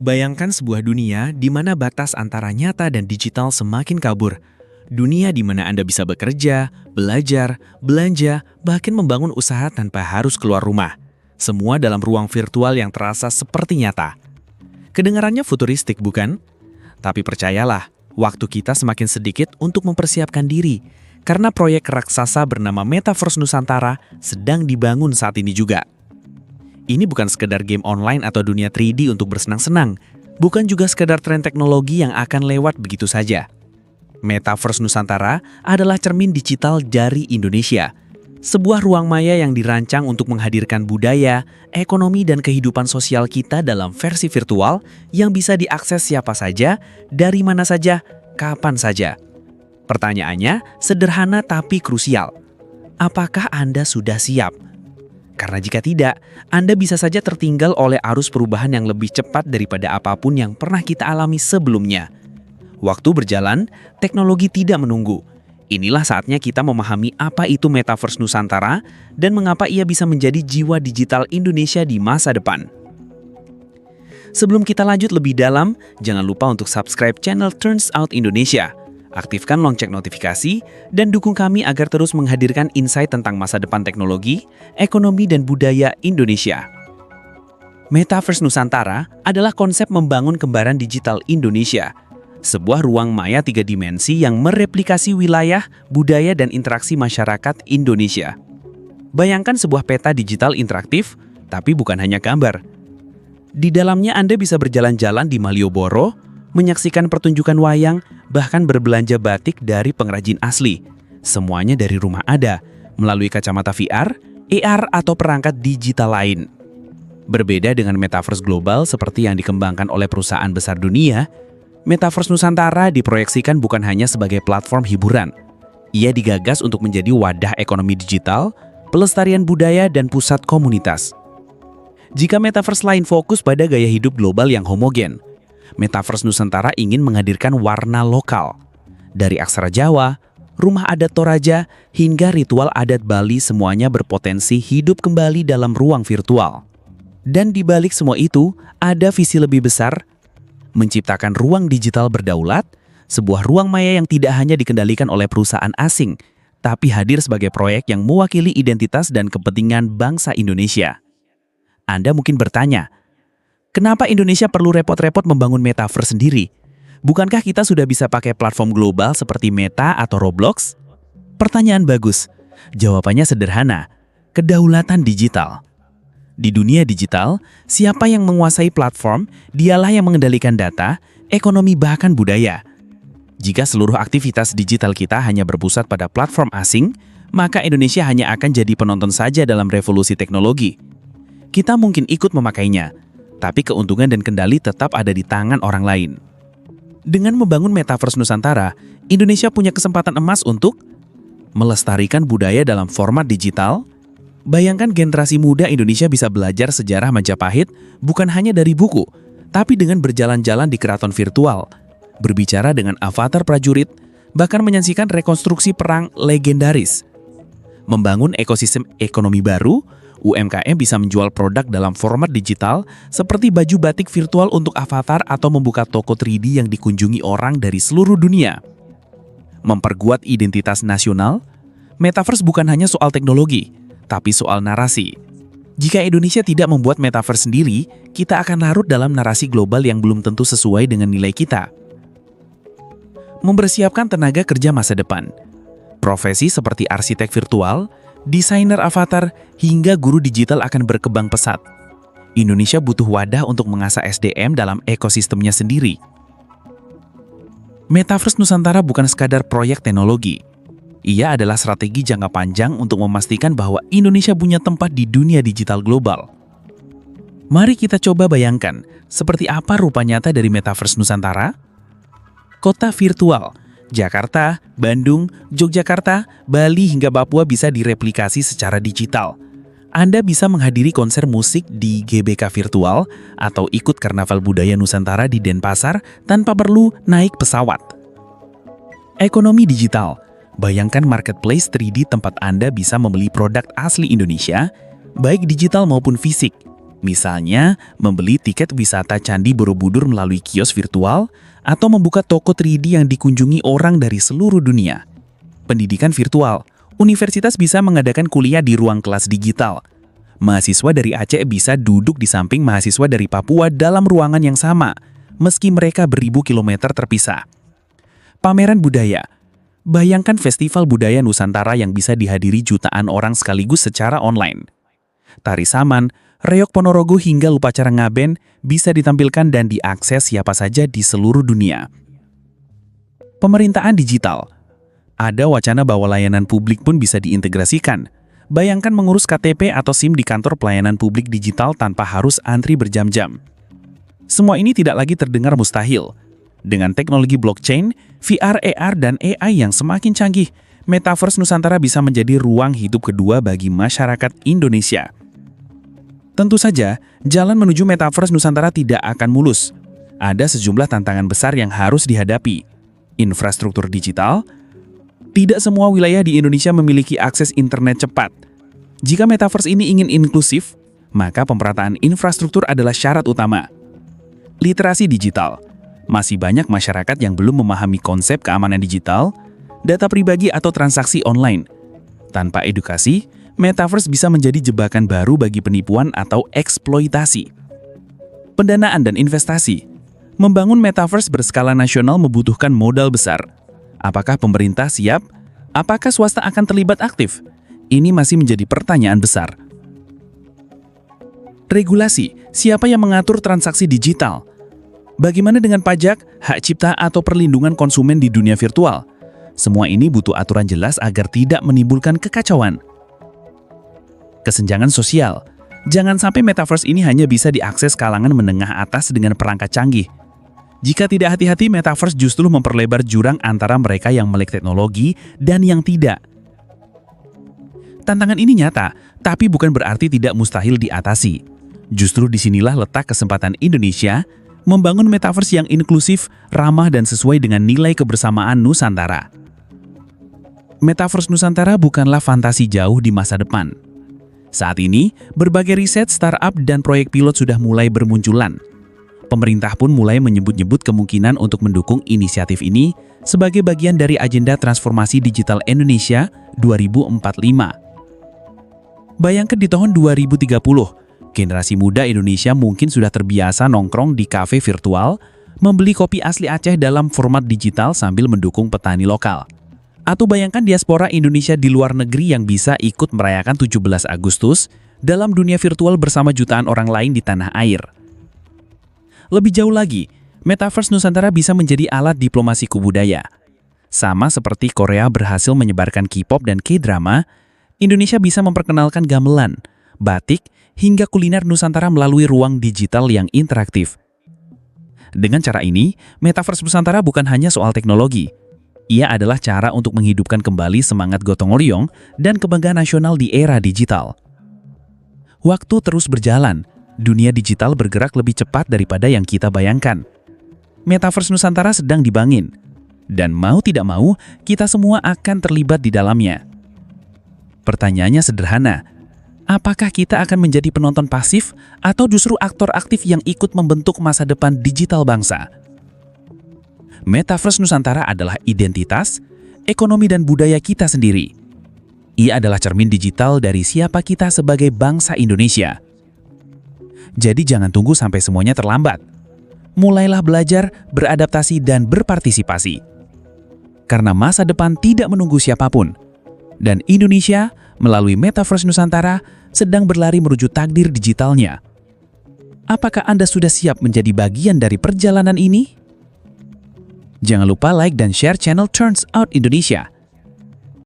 Bayangkan sebuah dunia di mana batas antara nyata dan digital semakin kabur. Dunia di mana Anda bisa bekerja, belajar, belanja, bahkan membangun usaha tanpa harus keluar rumah. Semua dalam ruang virtual yang terasa seperti nyata. Kedengarannya futuristik, bukan? Tapi percayalah, waktu kita semakin sedikit untuk mempersiapkan diri, karena proyek raksasa bernama Metaverse Nusantara sedang dibangun saat ini juga. Ini bukan sekedar game online atau dunia 3D untuk bersenang-senang, bukan juga sekedar tren teknologi yang akan lewat begitu saja. Metaverse Nusantara adalah cermin digital dari Indonesia, sebuah ruang maya yang dirancang untuk menghadirkan budaya, ekonomi, dan kehidupan sosial kita dalam versi virtual yang bisa diakses siapa saja, dari mana saja, kapan saja. Pertanyaannya sederhana tapi krusial. Apakah Anda sudah siap? Karena jika tidak, Anda bisa saja tertinggal oleh arus perubahan yang lebih cepat daripada apapun yang pernah kita alami sebelumnya. Waktu berjalan, teknologi tidak menunggu. Inilah saatnya kita memahami apa itu Metaverse Nusantara dan mengapa ia bisa menjadi jiwa digital Indonesia di masa depan. Sebelum kita lanjut lebih dalam, jangan lupa untuk subscribe channel Turns Out Indonesia. Aktifkan lonceng notifikasi, dan dukung kami agar terus menghadirkan insight tentang masa depan teknologi, ekonomi, dan budaya Indonesia. Metaverse Nusantara adalah konsep membangun kembaran digital Indonesia, sebuah ruang maya 3 dimensi yang mereplikasi wilayah, budaya, dan interaksi masyarakat Indonesia. Bayangkan sebuah peta digital interaktif, tapi bukan hanya gambar. Di dalamnya Anda bisa berjalan-jalan di Malioboro, menyaksikan pertunjukan wayang, bahkan berbelanja batik dari pengrajin asli. Semuanya dari rumah ada, melalui kacamata VR, AR, atau perangkat digital lain. Berbeda dengan Metaverse global seperti yang dikembangkan oleh perusahaan besar dunia, Metaverse Nusantara diproyeksikan bukan hanya sebagai platform hiburan. Ia digagas untuk menjadi wadah ekonomi digital, pelestarian budaya, dan pusat komunitas. Jika Metaverse lain fokus pada gaya hidup global yang homogen, Metaverse Nusantara ingin menghadirkan warna lokal. Dari aksara Jawa, rumah adat Toraja, hingga ritual adat Bali, semuanya berpotensi hidup kembali dalam ruang virtual. Dan di balik semua itu, ada visi lebih besar, menciptakan ruang digital berdaulat, sebuah ruang maya yang tidak hanya dikendalikan oleh perusahaan asing, tapi hadir sebagai proyek yang mewakili identitas dan kepentingan bangsa Indonesia. Anda mungkin bertanya, kenapa Indonesia perlu repot-repot membangun Metaverse sendiri? Bukankah kita sudah bisa pakai platform global seperti Meta atau Roblox? Pertanyaan bagus. Jawabannya sederhana, kedaulatan digital. Di dunia digital, siapa yang menguasai platform, dialah yang mengendalikan data, ekonomi, bahkan budaya. Jika seluruh aktivitas digital kita hanya berpusat pada platform asing, maka Indonesia hanya akan jadi penonton saja dalam revolusi teknologi. Kita mungkin ikut memakainya, tapi keuntungan dan kendali tetap ada di tangan orang lain. Dengan membangun Metaverse Nusantara, Indonesia punya kesempatan emas untuk melestarikan budaya dalam format digital. Bayangkan generasi muda Indonesia bisa belajar sejarah Majapahit bukan hanya dari buku, tapi dengan berjalan-jalan di keraton virtual, berbicara dengan avatar prajurit, bahkan menyaksikan rekonstruksi perang legendaris. Membangun ekosistem ekonomi baru, UMKM bisa menjual produk dalam format digital seperti baju batik virtual untuk avatar atau membuka toko 3D yang dikunjungi orang dari seluruh dunia. Memperkuat identitas nasional, Metaverse bukan hanya soal teknologi, tapi soal narasi. Jika Indonesia tidak membuat Metaverse sendiri, kita akan larut dalam narasi global yang belum tentu sesuai dengan nilai kita. Mempersiapkan tenaga kerja masa depan. Profesi seperti arsitek virtual, desainer avatar, hingga guru digital akan berkembang pesat. Indonesia butuh wadah untuk mengasah SDM dalam ekosistemnya sendiri. Metaverse Nusantara bukan sekadar proyek teknologi. Ia adalah strategi jangka panjang untuk memastikan bahwa Indonesia punya tempat di dunia digital global. Mari kita coba bayangkan, seperti apa rupa nyata dari Metaverse Nusantara? Kota virtual, Jakarta, Bandung, Yogyakarta, Bali, hingga Papua bisa direplikasi secara digital. Anda bisa menghadiri konser musik di GBK virtual atau ikut karnaval budaya Nusantara di Denpasar tanpa perlu naik pesawat. Ekonomi digital. Bayangkan marketplace 3D tempat Anda bisa membeli produk asli Indonesia, baik digital maupun fisik. Misalnya, membeli tiket wisata Candi Borobudur melalui kios virtual atau membuka toko 3D yang dikunjungi orang dari seluruh dunia. Pendidikan virtual. Universitas bisa mengadakan kuliah di ruang kelas digital. Mahasiswa dari Aceh bisa duduk di samping mahasiswa dari Papua dalam ruangan yang sama, meski mereka beribu kilometer terpisah. Pameran budaya. Bayangkan festival budaya Nusantara yang bisa dihadiri jutaan orang sekaligus secara online. Tari Saman, Reog Ponorogo hingga upacara Ngaben bisa ditampilkan dan diakses siapa saja di seluruh dunia. Pemerintahan digital. Ada wacana bahwa layanan publik pun bisa diintegrasikan. Bayangkan mengurus KTP atau SIM di kantor pelayanan publik digital tanpa harus antri berjam-jam. Semua ini tidak lagi terdengar mustahil. Dengan teknologi blockchain, VR, AR, dan AI yang semakin canggih, Metaverse Nusantara bisa menjadi ruang hidup kedua bagi masyarakat Indonesia. Tentu saja, jalan menuju Metaverse Nusantara tidak akan mulus. Ada sejumlah tantangan besar yang harus dihadapi. Infrastruktur digital. Tidak semua wilayah di Indonesia memiliki akses internet cepat. Jika Metaverse ini ingin inklusif, maka pemerataan infrastruktur adalah syarat utama. Literasi digital. Masih banyak masyarakat yang belum memahami konsep keamanan digital, data pribadi atau transaksi online. Tanpa edukasi, Metaverse bisa menjadi jebakan baru bagi penipuan atau eksploitasi. Pendanaan dan investasi. Membangun Metaverse berskala nasional membutuhkan modal besar. Apakah pemerintah siap? Apakah swasta akan terlibat aktif? Ini masih menjadi pertanyaan besar. Regulasi. Siapa yang mengatur transaksi digital? Bagaimana dengan pajak, hak cipta, atau perlindungan konsumen di dunia virtual? Semua ini butuh aturan jelas agar tidak menimbulkan kekacauan. Kesenjangan sosial. Jangan sampai Metaverse ini hanya bisa diakses kalangan menengah atas dengan perangkat canggih. Jika tidak hati-hati, Metaverse justru memperlebar jurang antara mereka yang melek teknologi dan yang tidak. Tantangan ini nyata, tapi bukan berarti tidak mustahil diatasi. Justru disinilah letak kesempatan Indonesia membangun Metaverse yang inklusif, ramah, dan sesuai dengan nilai kebersamaan Nusantara. Metaverse Nusantara bukanlah fantasi jauh di masa depan. Saat ini, berbagai riset, startup, dan proyek pilot sudah mulai bermunculan. Pemerintah pun mulai menyebut-nyebut kemungkinan untuk mendukung inisiatif ini sebagai bagian dari agenda transformasi digital Indonesia 2045. Bayangkan di tahun 2030, generasi muda Indonesia mungkin sudah terbiasa nongkrong di kafe virtual, membeli kopi asli Aceh dalam format digital sambil mendukung petani lokal. Atau bayangkan diaspora Indonesia di luar negeri yang bisa ikut merayakan 17 Agustus dalam dunia virtual bersama jutaan orang lain di tanah air. Lebih jauh lagi, Metaverse Nusantara bisa menjadi alat diplomasi kebudaya. Sama seperti Korea berhasil menyebarkan K-pop dan K-drama, Indonesia bisa memperkenalkan gamelan, batik, hingga kuliner Nusantara melalui ruang digital yang interaktif. Dengan cara ini, Metaverse Nusantara bukan hanya soal teknologi. Ia adalah cara untuk menghidupkan kembali semangat gotong royong dan kebanggaan nasional di era digital. Waktu terus berjalan, dunia digital bergerak lebih cepat daripada yang kita bayangkan. Metaverse Nusantara sedang dibangun, dan mau tidak mau, kita semua akan terlibat di dalamnya. Pertanyaannya sederhana, apakah kita akan menjadi penonton pasif atau justru aktor aktif yang ikut membentuk masa depan digital bangsa? Metaverse Nusantara adalah identitas, ekonomi, dan budaya kita sendiri. Ia adalah cermin digital dari siapa kita sebagai bangsa Indonesia. Jadi jangan tunggu sampai semuanya terlambat. Mulailah belajar, beradaptasi, dan berpartisipasi. Karena masa depan tidak menunggu siapapun. Dan Indonesia, melalui Metaverse Nusantara, sedang berlari menuju takdir digitalnya. Apakah Anda sudah siap menjadi bagian dari perjalanan ini? Jangan lupa like dan share channel Turns Out Indonesia